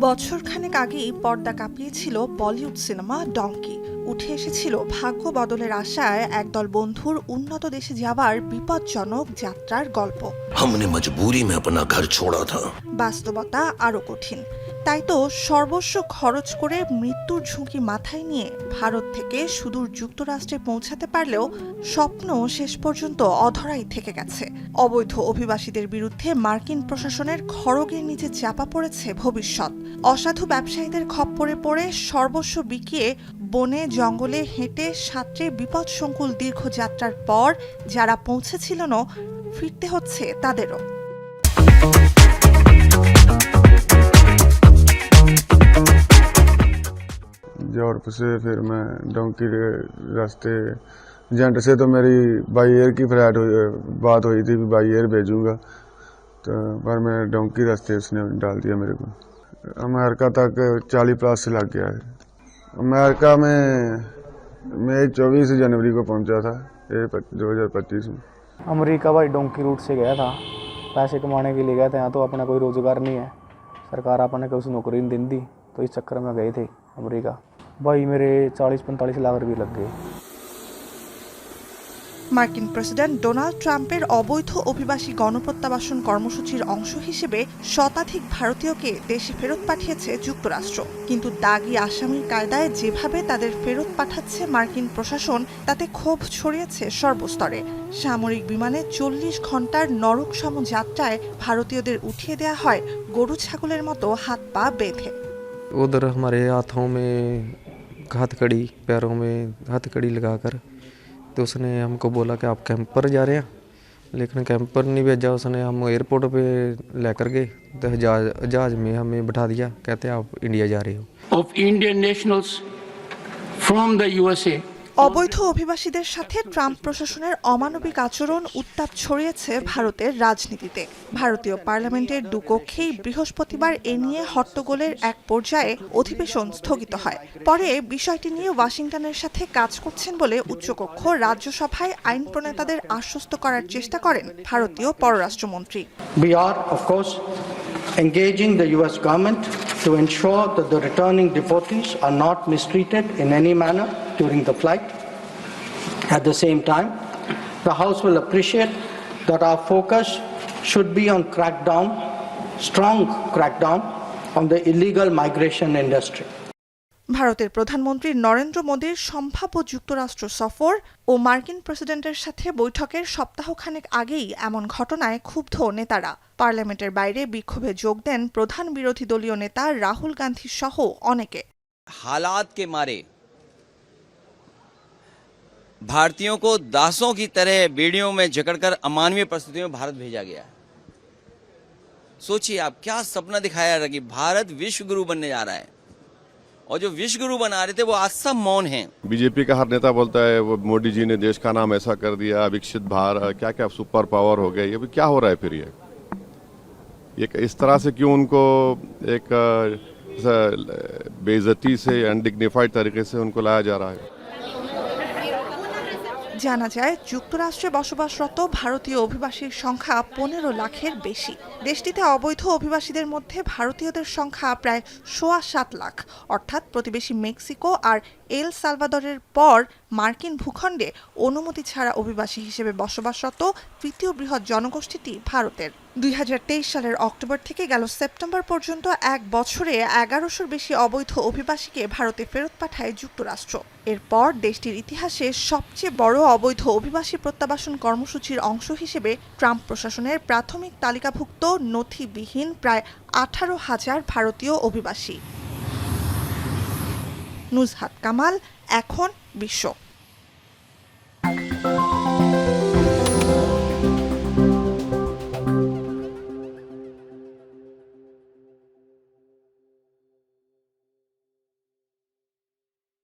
বছরখানেক আগেই পর্দা কাঁপিয়েছিল বলিউড সিনেমা ডঙ্কি। উঠে এসেছিল ভাগ্য বদলের আশায় একদল বন্ধুর উন্নত দেশে যাওয়ার বিপজ্জনক যাত্রার গল্প। हमने मजबूरी में अपना घर छोड़ा था। বাস্তবতা আরো কঠিন। তাই তো সর্বস্ব খরচ করে মৃত্যুর ঝুঁকি মাথায় নিয়ে ভারত থেকে সুদূর যুক্তরাষ্ট্রে পৌঁছাতে পারলেও স্বপ্ন শেষ পর্যন্ত অধরাই থেকে গেছে। অবৈধ অভিবাসীদের বিরুদ্ধে মার্কিন প্রশাসনের খড়গের নিচে চাপা পড়েছে ভবিষ্যৎ। অসাধু ব্যবসায়ীদের খপ্পরে পড়ে সর্বস্ব বিকিয়ে বনে জঙ্গলে হেঁটে সাঁতরে বিপদসংকুল দীর্ঘ যাত্রার পর যারা পৌঁছেছিলেন, ফিরতে হচ্ছে তাদেরও। जॉर्प से फिर मैं डोंकी के रास्ते जेंट से तो मेरी बाई एयर की फ्लाइट बात हुई थी, बाई एयर भेजूंगा, तो पर मैं डोंकी रास्ते उसने डाल दिया मेरे को। अमेरिका तक 40+ से लग गया है। अमेरिका में मैं 24 जनवरी को पहुंचा था 2025 में। अमेरिका भाई डोंकी रूट से गया था, पैसे कमाने के लिए गए थे। यहाँ तो अपना कोई रोजगार नहीं है, सरकार अपने को उस नौकरी नहीं देती, तो इस चक्कर में गए थे अमेरिका। भाई मेरे 40-45 लाख रुपये लग गए। মার্কিন প্রেসিডেন্ট ডোনাল্ড ট্রাম্পের অবৈধ অভিবাসী গণপ্রত্যাবাসন কর্মসূচির অংশ হিসেবে শতাধিক ভারতীয়কে দেশে ফেরত পাঠিয়েছে যুক্তরাষ্ট্র। কিন্তু দাগী আসামির কায়দায় যেভাবে তাদের ফেরত পাঠাচ্ছে মার্কিন প্রশাসন, তাতে ক্ষোভ ছড়িয়েছে সর্বস্তরে। সামরিক বিমানে 40 ঘন্টার নরকসম যাত্রায় ভারতীয়দের উঠিয়ে দেওয়া হয় গরু ছাগলের মতো হাত পা বেঁধে। उधर हमारे हाथों में हथकड़ी, पैरों में हथकड़ी लगाकर, तो उसने हमको बोला कि आप कैंप पर जा रहे हैं, लेकिन कैंप पर नहीं भेजा उसने। हम एयरपोर्ट पे लेकर गए, तो जहाज में हमें बैठा दिया, कहते आप इंडिया जा रहे हो। Of Indian nationals from the USA. অবৈধ অভিবাসীদের সাথে ট্রাম্প প্রশাসনের অমানবিক আচরণ উত্তাপ ছড়িয়েছে ভারতের রাজনীতিতে। ভারতীয় পার্লামেন্টের দুকক্ষেই বৃহস্পতিবার এ নিয়ে হট্টগোলের এক পর্যায়ে অধিবেশন স্থগিত হয়। পরে বিষয়টি নিয়ে ওয়াশিংটনের সাথে কাজ করছেন বলে উচ্চকক্ষ রাজ্যসভায় আইন প্রণেতাদের আশ্বস্ত করার চেষ্টা করেন ভারতীয় পররাষ্ট্রমন্ত্রী। We are, of course, engaging the US government to ensure that the returning deportees are not mistreated in any manner during the flight. At the same time, the House will appreciate that our focus should be on strong crackdown on the illegal migration industry. ভারতের প্রধানমন্ত্রী নরেন্দ্র মোদীর সম্ভাব্য যুক্তরাষ্ট্র সফর ও মার্কিন প্রেসিডেন্টের সাথে বৈঠকের সপ্তাহখানেক আগেই এমন ঘটনায় ক্ষুব্ধ নেতারা। পার্লামেন্টের বাইরে বিক্ষোভে যোগ দেন প্রধান বিরোধী দলীয় নেতা রাহুল গান্ধী সহ অনেকে। हालात के मारे भारतीयों को दासों की तरह बेड़ियों में जकड़कर अमानवीय परिस्थितियों में भारत भेजा गया है। सोचिए आप, क्या सपना दिखाया रहा कि भारत विश्व गुरु बनने जा रहा है, और जो विश्व गुरु बना रहे थे वो आज सब मौन हैं। बीजेपी का हर नेता बोलता है वो मोदी जी ने देश का नाम ऐसा कर दिया, विकसित भारत, क्या क्या सुपर पावर हो गया। ये क्या हो रहा है फिर? ये इस तरह से क्यों उनको एक बेइज्जती से, अनडिग्निफाइड तरीके से उनको लाया जा रहा है? জানা যায়, যুক্তরাষ্ট্রে বসবাসরত ভারতীয় অভিবাসীর সংখ্যা 15 লাখের বেশি। দেশটিতে অবৈধ অভিবাসীদের মধ্যে ভারতীয়দের সংখ্যা প্রায় 7.25 লাখ, অর্থাৎ প্রতিবেশী মেক্সিকো আর এল সালভাদরের পর মার্কিন ভূখণ্ডে অনুমতি ছাড়া অভিবাসী হিসেবে বসবাসরত তৃতীয় বৃহৎ জনগোষ্ঠীটি ভারতের। 2023 সালের অক্টোবর থেকে গেল সেপ্টেম্বর পর্যন্ত এক বছরে 1100-র বেশি অবৈধ অভিবাসীকে ভারতে ফেরত পাঠায় যুক্তরাষ্ট্র। এরপর দেশটির ইতিহাসে সবচেয়ে বড় অবৈধ অভিবাসী প্রত্যাবাসন কর্মসূচির অংশ হিসেবে ট্রাম্প প্রশাসনের প্রাথমিক তালিকাভুক্ত নথিবিহীন প্রায় 18,000 ভারতীয় অভিবাসী। নুজহাত কামাল, এখন বিশ্ব।